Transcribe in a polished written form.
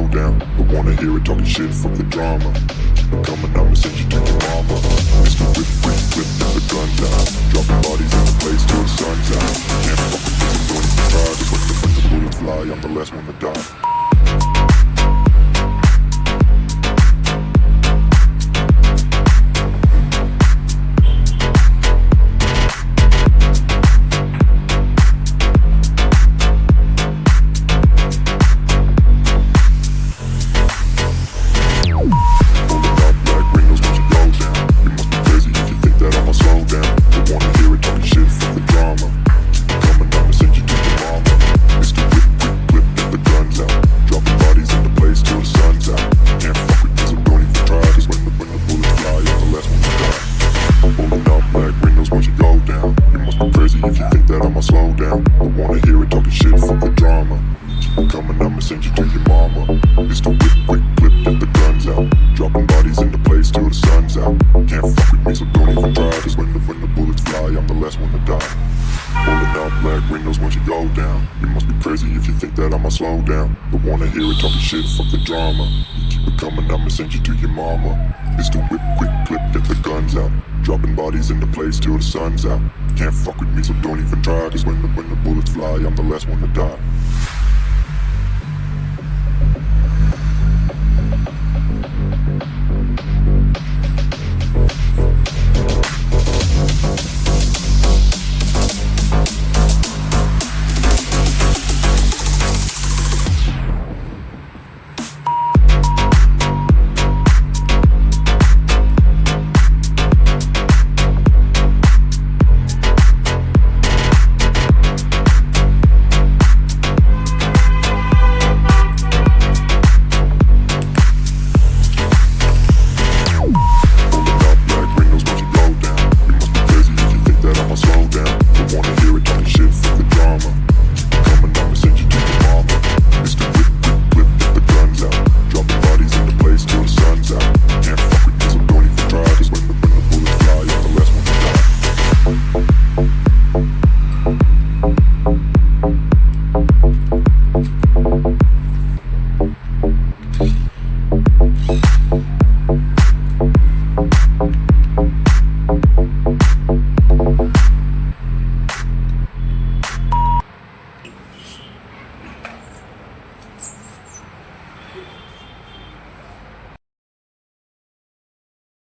slow down. Don't wanna hear it talking shit, fuck the drama. Keep it coming, I'ma send you to your mama. Mr. Whip, whip, whip, get the guns out. Dropping bodies in the place till the sun's out. Can't fuck with me, so don't even try. Cause when the bullets fly, I'm the last one to die. Slow down, don't wanna hear it talking shit, fuck the drama. Keep it coming, I'ma send you to your mama. It's the whip, quick clip, get the guns out. Dropping bodies in the place till the sun's out. Can't fuck with me, so don't even try. Cause when the bullets fly, I'm the last one to die. Rolling out black windows once you go down. You must be crazy if you think that I'ma slow down. Don't wanna hear it talking shit, fuck the drama. Keep it coming, I'ma send you to your mama. It's the whip, quick clip, get the guns out. Dropping bodies in the place till the sun's out. Can't fuck with me, so don't even try. Cause when the bullets fly, I'm the last one to die.